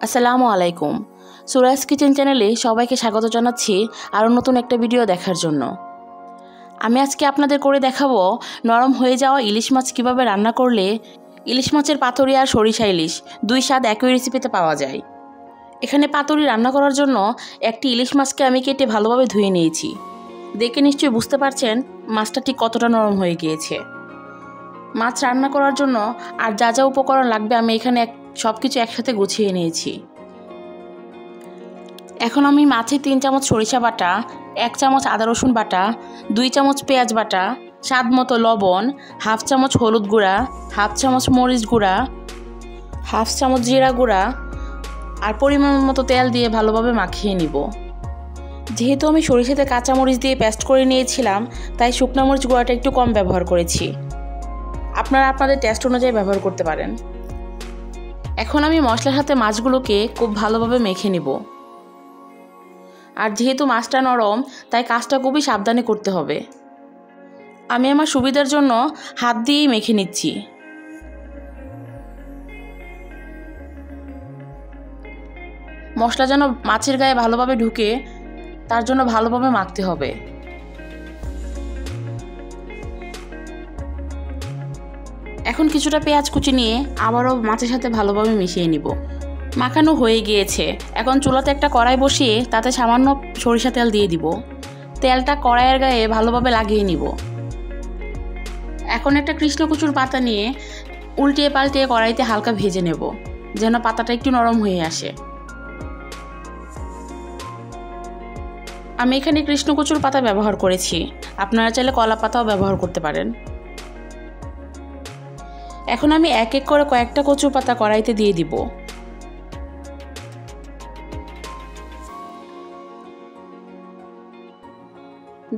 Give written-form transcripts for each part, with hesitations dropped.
আসসালামু আলাইকুম। সুরাইস কিচেন চ্যানেলে সবাইকে স্বাগত জানাচ্ছি আরও নতুন একটা ভিডিও দেখার জন্য। আমি আজকে আপনাদের করে দেখাবো নরম হয়ে যাওয়া ইলিশ মাছ কীভাবে রান্না করলে ইলিশ মাছের পাতুরি আর সরিষা ইলিশ দুই স্বাদ একই রেসিপিতে পাওয়া যায়। এখানে পাতুরি রান্না করার জন্য একটি ইলিশ মাছকে আমি কেটে ভালোভাবে ধুয়ে নিয়েছি। দেখে নিশ্চয়ই বুঝতে পারছেন মাছটা ঠিক কতটা নরম হয়ে গিয়েছে। মাছ রান্না করার জন্য আর যা যা উপকরণ লাগবে আমি এখানে সব কিছু একসাথে গুছিয়ে নিয়েছি। এখন আমি মাছে 3 চামচ সরিষা বাটা, 1 চামচ আদা রসুন বাটা, 2 চামচ পেঁয়াজ বাটা, স্বাদ মতো লবণ, হাফ চামচ হলুদ গুঁড়া, হাফ চামচ মরিচ গুঁড়া, হাফ চামচ জিরা গুঁড়া আর পরিমাণ মতো তেল দিয়ে ভালোভাবে মাখিয়ে নিব। যেহেতু আমি সরিষাতে কাঁচামরিচ দিয়ে পেস্ট করে নিয়েছিলাম তাই শুকনো মরিচ গুঁড়াটা একটু কম ব্যবহার করেছি। আপনারা আপনাদের টেস্ট অনুযায়ী ব্যবহার করতে পারেন। এখন আমি মশলার সাথে মাছগুলোকে খুব ভালোভাবে মেখে নিব। আর যেহেতু মাছটা নরম তাই কাজটা খুবই সাবধানে করতে হবে। আমি আমার সুবিধার জন্য হাত দিয়েই মেখে নিচ্ছি। মশলা যেন মাছের গায়ে ভালোভাবে ঢুকে তার জন্য ভালোভাবে মাখতে হবে। এখন কিছুটা পেঁয়াজ কুচি নিয়ে আবারও মাছের সাথে ভালোভাবে মিশিয়ে নিব। মাখানো হয়ে গিয়েছে। এখন চুলাতে একটা কড়াই বসিয়ে তাতে সামান্য সরিষা তেল দিয়ে দিব। তেলটা কড়াইয়ের গায়ে ভালোভাবে লাগিয়ে নিব। এখন একটা কৃষ্ণকুচুর পাতা নিয়ে উল্টিয়ে পাল্টিয়ে কড়াইতে হালকা ভেজে নেব যেন পাতাটা একটু নরম হয়ে আসে। আমি এখানে কৃষ্ণকুচুর পাতা ব্যবহার করেছি, আপনারা চাইলে কলা পাতাও ব্যবহার করতে পারেন। এখন আমি এক এক করে কয়েকটা কচুর পাতা কড়াইতে দিয়ে দিব।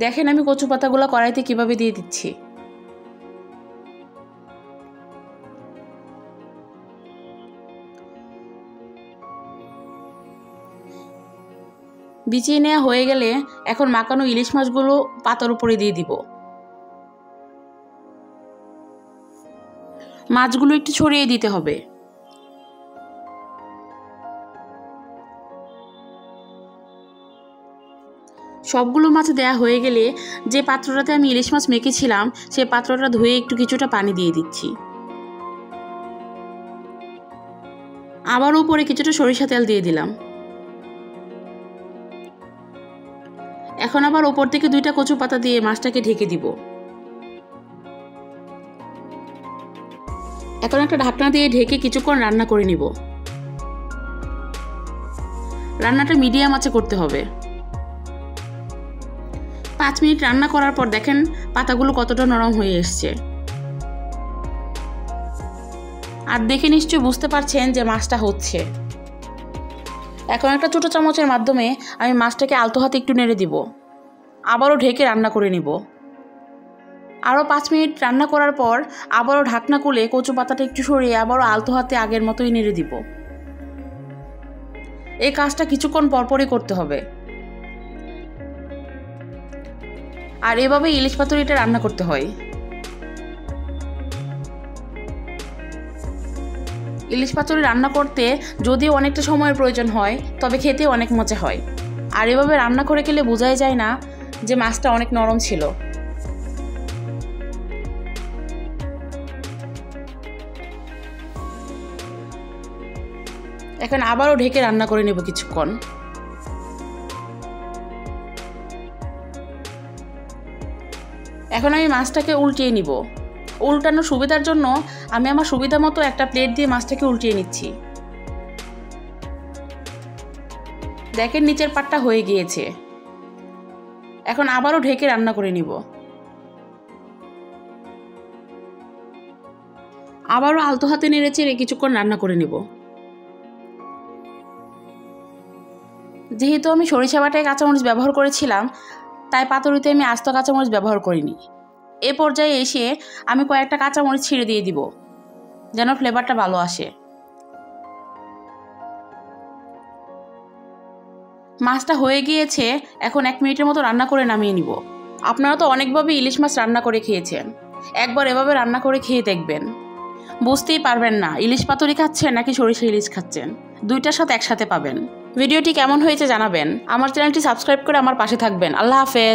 দেখেন আমি কচু পাতাগুলো কড়াইতে কিভাবে দিয়ে দিচ্ছি। বিছিয়ে নেওয়া হয়ে গেলে এখন মাখানো ইলিশ মাছগুলো পাতার উপরে দিয়ে দিব। মাছগুলো একটু ছড়িয়ে দিতে হবে। সবগুলো মাছ দেয়া হয়ে গেলে যে পাত্রটাতে আমি ইলিশ মাছ মেখেছিলাম সেই পাত্রটা ধুয়ে একটু কিছুটা পানি দিয়ে দিচ্ছি। আবার উপরে কিছুটা সরিষা তেল দিয়ে দিলাম। এখন আবার উপর থেকে 2টা কচু পাতা দিয়ে মাছটাকে ঢেকে দিব। এখন একটা ঢাকনা দিয়ে ঢেকে কিছুক্ষণ রান্না করে নিব। রান্নাটা মিডিয়াম আঁচে করতে হবে। 5 মিনিট রান্না করার পর দেখেন পাতাগুলো কতটা নরম হয়ে এসছে। আর দেখে নিশ্চয়ই বুঝতে পারছেন যে মাছটা হচ্ছে। এখন একটা ছোট চামচের মাধ্যমে আমি মাছটাকে আলতো হাতে একটু নেড়ে দিব। আবারও ঢেকে রান্না করে নিব। আরও 5 মিনিট রান্না করার পর আবারও ঢাকনা খুলে কচু পাতাটা একটু সরিয়ে আবারও আলতো হাতে আগের মতোই নেড়ে দিব। এই কাজটা কিছুক্ষণ পরপরই করতে হবে। আর এভাবে ইলিশ পাতুরিটা রান্না করতে হয়। ইলিশ পাতুরি রান্না করতে যদিও অনেকটা সময়ের প্রয়োজন হয় তবে খেতে অনেক মজা হয়। আর এভাবে রান্না করে খেলে বোঝাই যায় না যে মাছটা অনেক নরম ছিল। এখন আবারও ঢেকে রান্না করে নেব কিছুক্ষণ। এখন আমি মাছটাকে উল্টিয়ে নিব। উল্টানোর সুবিধার জন্য আমি আমার সুবিধা মতো একটা প্লেট দিয়ে মাছটাকে উল্টিয়ে নিচ্ছি। দেখেন নিচের পাটটা হয়ে গিয়েছে। এখন আবারও ঢেকে রান্না করে নিব। আবারও আলতো হাতে নেড়ে চেড়ে কিছুক্ষণ রান্না করে নিব। যেহেতু আমি সরিষা বাটায় কাঁচামরিচ ব্যবহার করেছিলাম তাই পাতুরিতে আমি আস্ত কাঁচামরিচ ব্যবহার করিনি। এ পর্যায়ে এসে আমি কয়েকটা কাঁচামরিচ ছিঁড়ে দিয়ে দিব যেন ফ্লেভারটা ভালো আসে। মাছটা হয়ে গিয়েছে। এখন 1 মিনিটের মতো রান্না করে নামিয়ে নিব। আপনারা তো অনেকভাবে ইলিশ মাছ রান্না করে খেয়েছেন, একবার এভাবে রান্না করে খেয়ে দেখবেন। বুঝতেই পারবেন না ইলিশ পাতুরি খাচ্ছেন নাকি সরিষা ইলিশ খাচ্ছেন। দুইটার সাথে একসাথে পাবেন। ভিডিওটি কেমন হয়েছে জানাবেন। আমার চ্যানেলটি সাবস্ক্রাইব করে আমার পাশে থাকবেন। আল্লাহ হাফেজ।